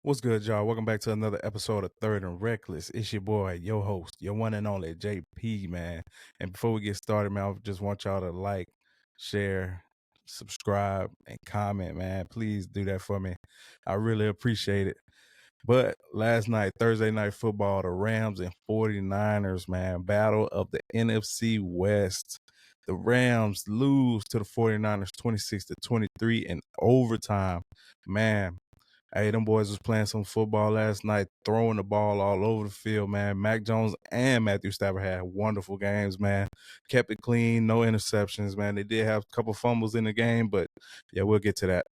What's good, y'all? Welcome back to another episode of Third and Reckless. It's your boy, your host, your one and only JP, man. And before we get started, man, I just want y'all to like, share, subscribe, and comment, man. Please do that for me. I really appreciate it. But last night, Thursday night football, the Rams and 49ers, man, battle of the NFC West. The Rams lose to the 49ers 26-23 in overtime. Man, hey, them boys was playing some football last night, throwing the ball all over the field, man. Mac Jones and Matthew Stafford had wonderful games, man. Kept it clean, no interceptions, man. They did have a couple fumbles in the game, but yeah, we'll get to that.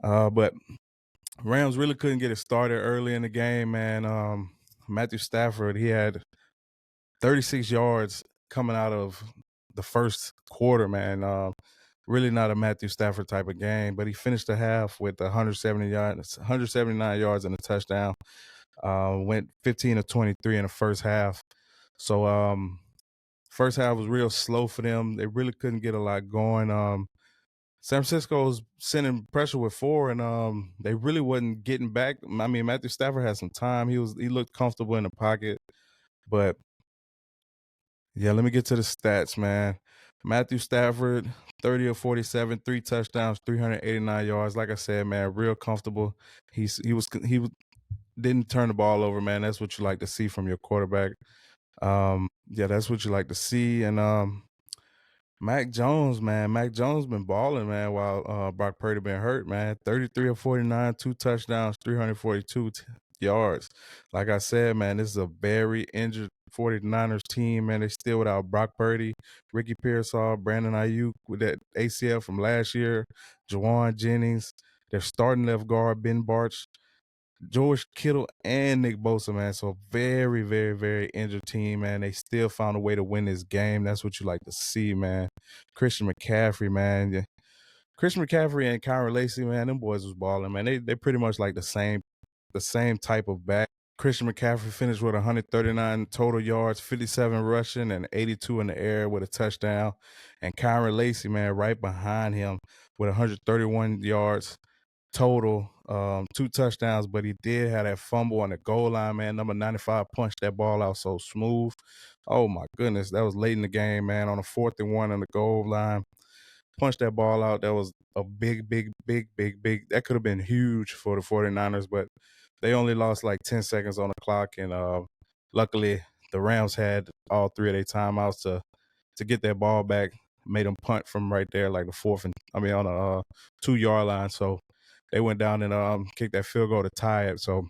But Rams really couldn't get it started early in the game, man. Matthew Stafford, he had 36 yards coming out of the first quarter, man. Really not a Matthew Stafford type of game, but he finished the half with 179 yards and a touchdown. Went 15 of 23 in the first half. So first half was real slow for them. They really couldn't get a lot going. San Francisco was sending pressure with four, and they really wasn't getting back. I mean, Matthew Stafford had some time. He looked comfortable in the pocket, but yeah, let me get to the stats, man. Matthew Stafford, 30 of 47, three touchdowns, 389 yards. Like I said, man, real comfortable. He didn't turn the ball over, man. That's what you like to see from your quarterback. Yeah, that's what you like to see. And Mac Jones, man. Mac Jones been balling, man, while Brock Purdy been hurt, man. 33 of 49, two touchdowns, 342 yards. Like I said, man, this is a very injured 49ers team, man. They still without Brock Purdy, Ricky Pearsall, Brandon Ayuk with that ACL from last year, Jawan Jennings. Their starting left guard, Ben Barch, George Kittle, and Nick Bosa, man. So very, very, very injured team, man. They still found a way to win this game. That's what you like to see, man. Christian McCaffrey, man. Yeah. Christian McCaffrey and Kyron Lacy, man, them boys was balling, man. They pretty much like the same type of back. Christian McCaffrey finished with 139 total yards, 57 rushing, and 82 in the air with a touchdown. And Kyron Lacy, man, right behind him with 131 yards total, two touchdowns, but he did have that fumble on the goal line, man. Number 95 punched that ball out so smooth. Oh my goodness, that was late in the game, man, on a 4th and 1 on the goal line. Punched that ball out. That was a big, big, big, big, big. That could have been huge for the 49ers, but they only lost like 10 seconds on the clock. And luckily, the Rams had all three of their timeouts to get that ball back. Made them punt from right there, like on the 2-yard line. So they went down and kicked that field goal to tie it. So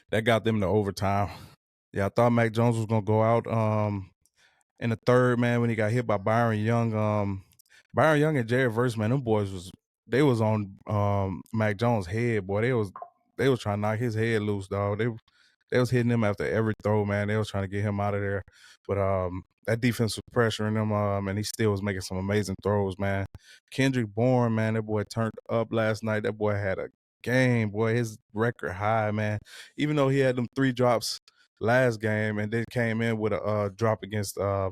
that got them to overtime. Yeah, I thought Mac Jones was gonna go out in the third, man, when he got hit by Byron Young. Byron Young and Jared Verse, man, them boys was on Mac Jones' head, boy. They was trying to knock his head loose, dog. They was hitting him after every throw, man. They was trying to get him out of there. But that defense was pressuring him, and he still was making some amazing throws, man. Kendrick Bourne, man, that boy turned up last night. That boy had a game, boy. His record high, man. Even though he had them 3 drops last game and then came in with a drop against the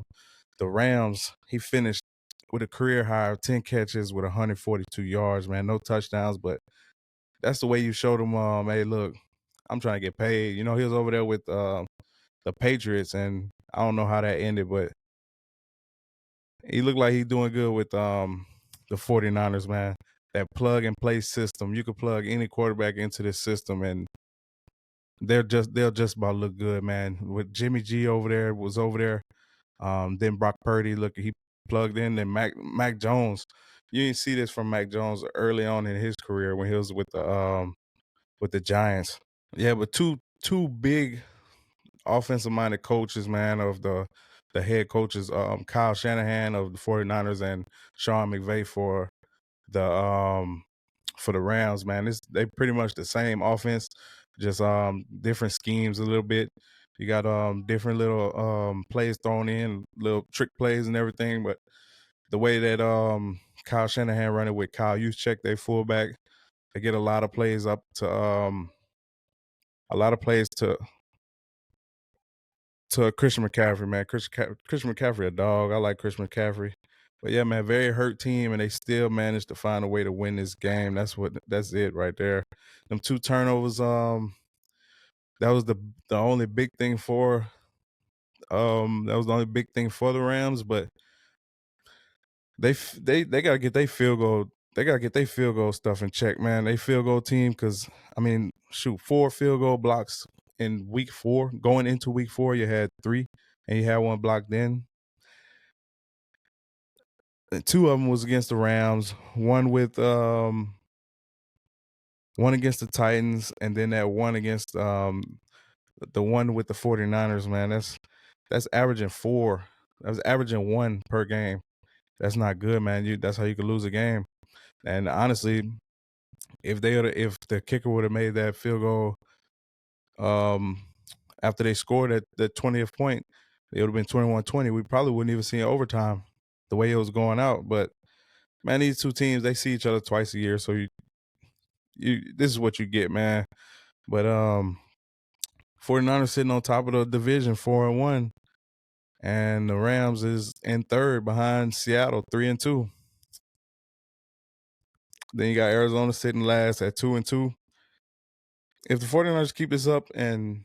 Rams, he finished with a career high of 10 catches with 142 yards, man. No touchdowns, but that's the way you showed him, hey, look, I'm trying to get paid. You know, he was over there with the Patriots, and I don't know how that ended, but he looked like he's doing good with the 49ers, man. That plug and play system. You could plug any quarterback into this system and they'll just about look good, man. With Jimmy G was over there. Then Brock Purdy, look, he plugged in. Then Mac Jones. You didn't see this from Mac Jones early on in his career when he was with the Giants. Yeah, but two big offensive minded coaches, man, of the head coaches, Kyle Shanahan of the 49ers and Sean McVay for the Rams, man. They pretty much the same offense, just different schemes a little bit. You got different little plays thrown in, little trick plays and everything, but the way that Kyle Shanahan run it with Kyle Juszczyk, they fullback, they get a lot of plays up to a lot of plays to Christian McCaffrey, man. Christian McCaffrey a dog. I like Christian McCaffrey. But yeah, man, very hurt team, and they still managed to find a way to win this game. That's it right there. Them 2 turnovers, that was the only big thing for that was the only big thing for the Rams, but they gotta get their field goal. They gotta get their field goal stuff in check, man. They field goal team, because I mean, shoot, 4 field goal blocks in week 4. Going into week 4, you had 3, and you had 1 block then. And 2 of them was against the Rams. One against the Titans, and then that one against the one with the 49ers, man. That's averaging 4. That was averaging 1 per game. That's not good, man. That's how you could lose a game. And honestly, if the kicker would have made that field goal after they scored at the 20th point, it would have been 21-20. We probably wouldn't even see an overtime the way it was going out. But man, these 2 teams, they see each other twice a year, so this is what you get, man. But 49ers sitting on top of the division 4-1, and the Rams is in third behind Seattle 3-2. Then you got Arizona sitting last at 2-2. If the 49ers keep this up and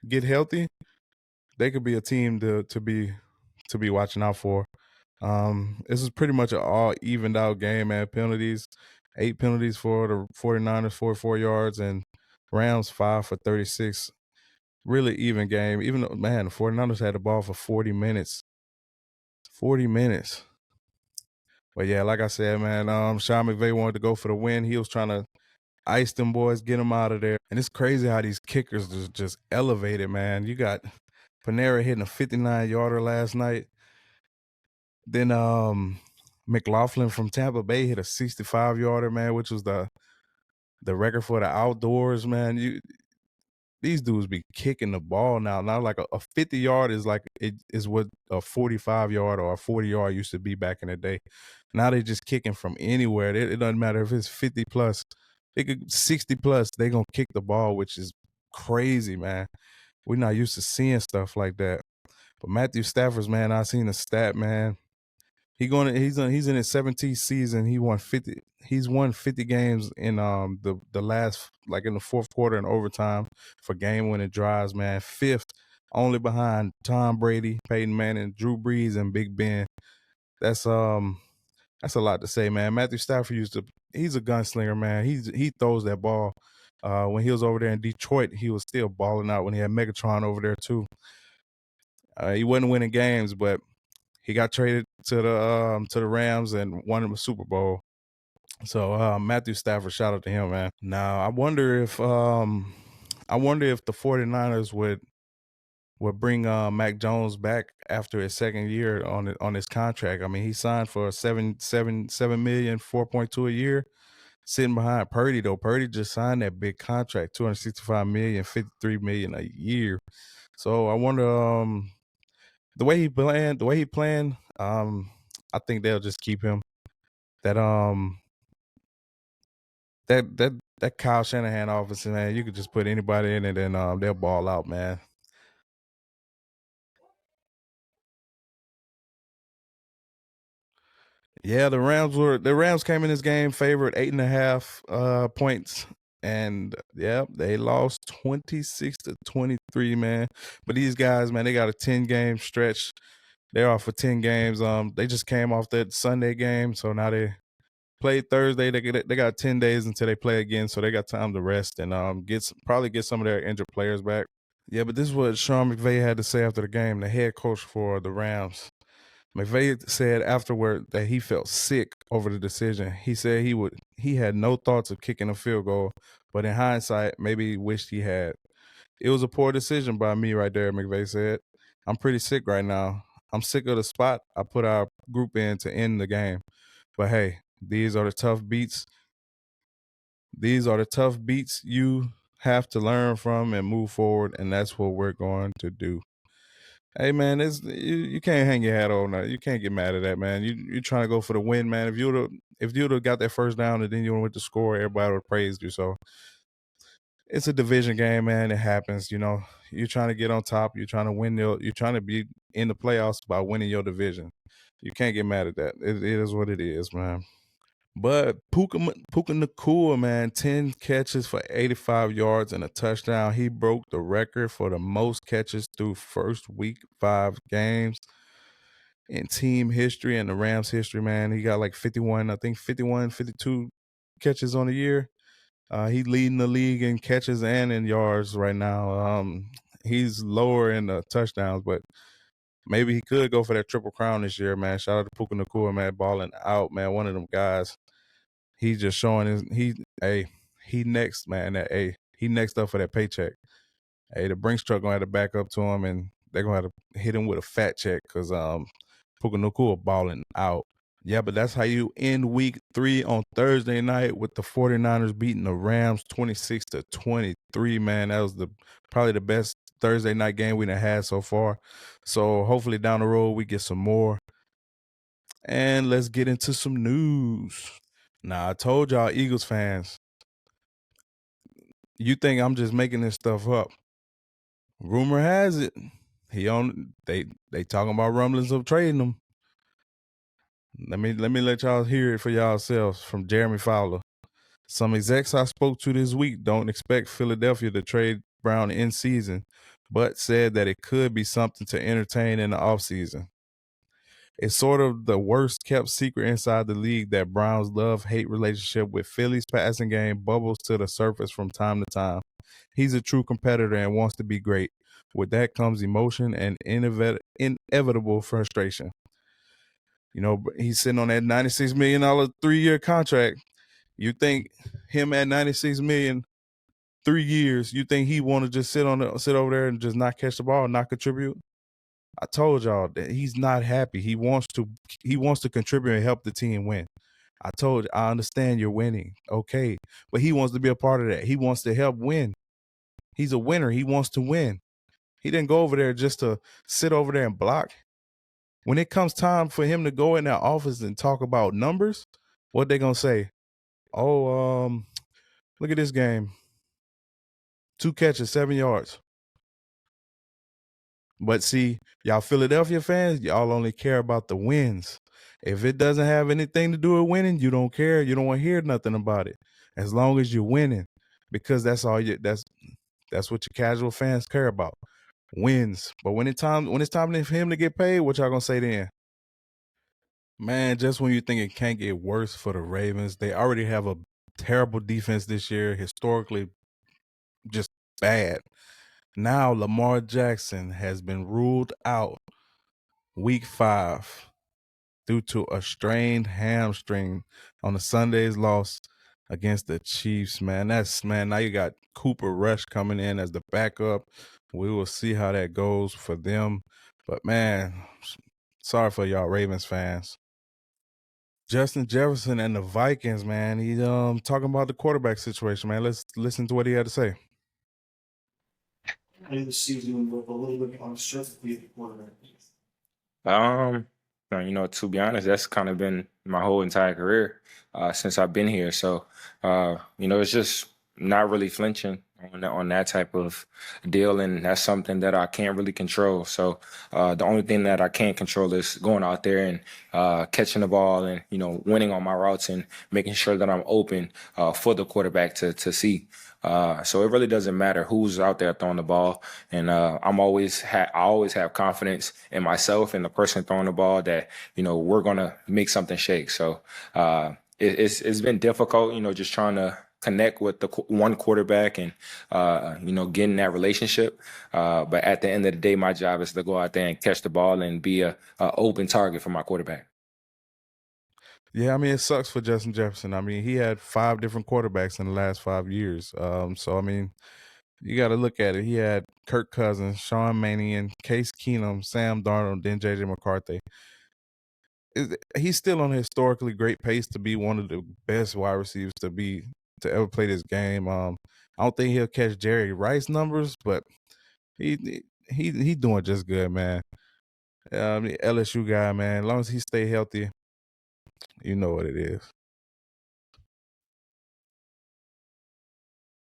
get healthy, they could be a team to be watching out for. This is pretty much an all evened out game, man. Penalties, 8 penalties for the 49ers, 44 yards, and Rams 5 for 36. Really even game. Even though, man, the 49ers had the ball for 40 minutes. 40 minutes. But yeah, like I said, man, Sean McVay wanted to go for the win. He was trying to ice them boys, get them out of there. And it's crazy how these kickers just elevated, man. You got Panera hitting a 59-yarder last night. Then McLaughlin from Tampa Bay hit a 65-yarder, man, which was the record for the outdoors, man. These dudes be kicking the ball now. Now, like a 50-yard is like it is what a 45-yard or a 40-yard used to be back in the day. Now they just kicking from anywhere. It doesn't matter if it's 50 plus, they could 60 plus. They gonna kick the ball, which is crazy, man. We're not used to seeing stuff like that. But Matthew Stafford's, man, I seen the stat, man. He's in his 17th season. He's won 50 games in the last, like in the fourth quarter and overtime for game winning drives, man. 5th, only behind Tom Brady, Peyton Manning, Drew Brees, and Big Ben. That's a lot to say, man. Matthew Stafford he's a gunslinger, man. He throws that ball. When he was over there in Detroit, he was still balling out when he had Megatron over there too. He wasn't winning games, but he got traded to the Rams and won him a Super Bowl. So Matthew Stafford, shout out to him, man. Now I wonder if the 49ers would bring Mac Jones back after his second year on his contract. I mean, he signed for $7 million, 4.2 a year, sitting behind Purdy though. Purdy just signed that big contract, $265 million, $53 million a year. So I wonder the way he playing, I think they'll just keep him. That that Kyle Shanahan offense, man, you could just put anybody in it and they'll ball out, man. Yeah, the Rams came in this game favored 8.5 points. And yeah, they lost 26-23, man. But these guys, man, they got a 10-game stretch. They're off for 10 games. They just came off that Sunday game, so now they played Thursday. They got 10 days until they play again, so they got time to rest and probably get some of their injured players back. Yeah, but this is what Sean McVay had to say after the game, the head coach for the Rams. McVay said afterward that he felt sick over the decision. He said he had no thoughts of kicking a field goal, but in hindsight, maybe he wished he had. It was a poor decision by me right there, McVay said. I'm pretty sick right now. I'm sick of the spot I put our group in to end the game. But hey, these are the tough beats. These are the tough beats you have to learn from and move forward, and that's what we're going to do. Hey man, you can't hang your hat on that. You can't get mad at that, man. You're trying to go for the win, man. If you'd have got that first down and then you went to score, everybody would have praised you. So it's a division game, man. It happens. You're trying to get on top. You're trying to win. You're trying to be in the playoffs by winning your division. You can't get mad at that. It is what it is, man. But Puka Nakua, man, 10 catches for 85 yards and a touchdown. He broke the record for the most catches through first week 5 games in team history and the Rams history, man. He got like 51, I think 51, 52 catches on the year. He's leading the league in catches and in yards right now. He's lower in the touchdowns, but maybe he could go for that triple crown this year, man. Shout out to Puka Nakua, man, balling out, man. One of them guys. He's just showing he next, man. He next up for that paycheck. Hey, the Brinks truck gonna have to back up to him, and they're gonna have to hit him with a fat check because Puka Nakua balling out. Yeah, but that's how you end week 3 on Thursday night with the 49ers beating the Rams 26-23, man. That was probably the best Thursday night game we done had so far. So hopefully down the road we get some more. And let's get into some news. Now, I told y'all Eagles fans, you think I'm just making this stuff up. Rumor has it, they talking about rumblings of trading him. Let me let y'all hear it for yourselves from Jeremy Fowler. Some execs I spoke to this week don't expect Philadelphia to trade Brown in season, but said that it could be something to entertain in the offseason. It's sort of the worst kept secret inside the league that Brown's love-hate relationship with Philly's passing game bubbles to the surface from time to time. He's a true competitor and wants to be great. With that comes emotion and inevitable frustration. You know, he's sitting on that $96 million 3-year contract. You think him at $96 million, 3 years, you think he want to just sit over there and just not catch the ball and not contribute? I told y'all that he's not happy. He wants to contribute and help the team win. I understand you're winning. Okay. But he wants to be a part of that. He wants to help win. He's a winner. He wants to win. He didn't go over there just to sit over there and block. When it comes time for him to go in that office and talk about numbers, what they gonna say? Oh, look at this game. 2 catches, 7 yards. But see, y'all Philadelphia fans, y'all only care about the wins. If it doesn't have anything to do with winning, you don't care. You don't want to hear nothing about it. As long as you're winning, because that's what your casual fans care about. Wins. But when it's time for him to get paid, what y'all gonna say then? Man, just when you think it can't get worse for the Ravens, they already have a terrible defense this year, historically just bad. Now Lamar Jackson has been ruled out week 5 due to a strained hamstring on the Sunday's loss against the Chiefs, man. Now you got Cooper Rush coming in as the backup. We will see how that goes for them. But man, sorry for y'all Ravens fans. Justin Jefferson and the Vikings, man. He's talking about the quarterback situation, man. Let's listen to what he had to say. I the season with a little bit uncertainty at the quarterback. To be honest, that's kind of been my whole entire career since I've been here. So, it's just not really flinching on that type of deal, and that's something that I can't really control. So, the only thing that I can't control is going out there and catching the ball and winning on my routes and making sure that I'm open for the quarterback to see. So it really doesn't matter who's out there throwing the ball, and I always have confidence in myself and the person throwing the ball that we're gonna make something shake. So it's been difficult, just trying to connect with the one quarterback and getting that relationship. But at the end of the day, my job is to go out there and catch the ball and be a open target for my quarterback. Yeah, I mean, it sucks for Justin Jefferson. I mean, he had 5 different quarterbacks in the last 5 years. So, I mean, you got to look at it. He had Kirk Cousins, Sean Mannion, Case Keenum, Sam Darnold, then J.J. McCarthy. He's still on a historically great pace to be one of the best wide receivers to ever play this game. I don't think he'll catch Jerry Rice numbers, but he doing just good, man. LSU guy, man. As long as he stay healthy, you know what it is.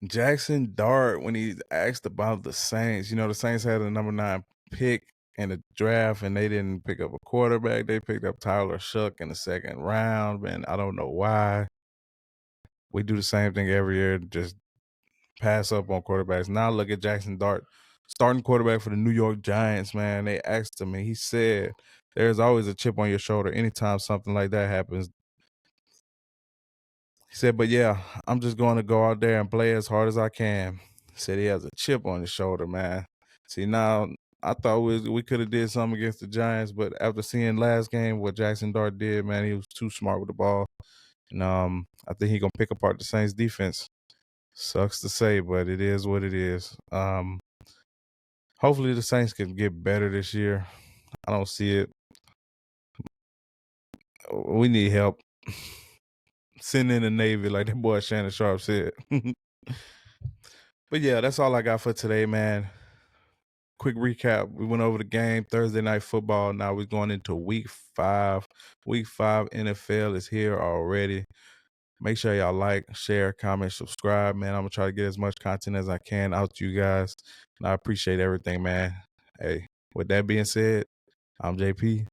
Jackson Dart, when he asked about the Saints, the Saints had a number 9 pick in the draft and they didn't pick up a quarterback. They picked up Tyler Shuck in the second round, man. I don't know why. We do the same thing every year, just pass up on quarterbacks. Now look at Jackson Dart, starting quarterback for the New York Giants, man. They asked him, and he said, there's always a chip on your shoulder anytime something like that happens. He said, but yeah, I'm just going to go out there and play as hard as I can. He said he has a chip on his shoulder, man. See, now I thought we could have did something against the Giants, but after seeing last game what Jackson Dart did, man, he was too smart with the ball. And I think he's going to pick apart the Saints defense. Sucks to say, but it is what it is. Hopefully the Saints can get better this year. I don't see it. We need help. Send in the Navy, like that boy Shannon Sharp said. But yeah, that's all I got for today, man. Quick recap. We went over the game, Thursday night football. Now we're going into week 5. Week 5 NFL is here already. Make sure y'all like, share, comment, subscribe, man. I'm going to try to get as much content as I can out to you guys. And I appreciate everything, man. Hey, with that being said, I'm JP.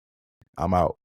I'm out.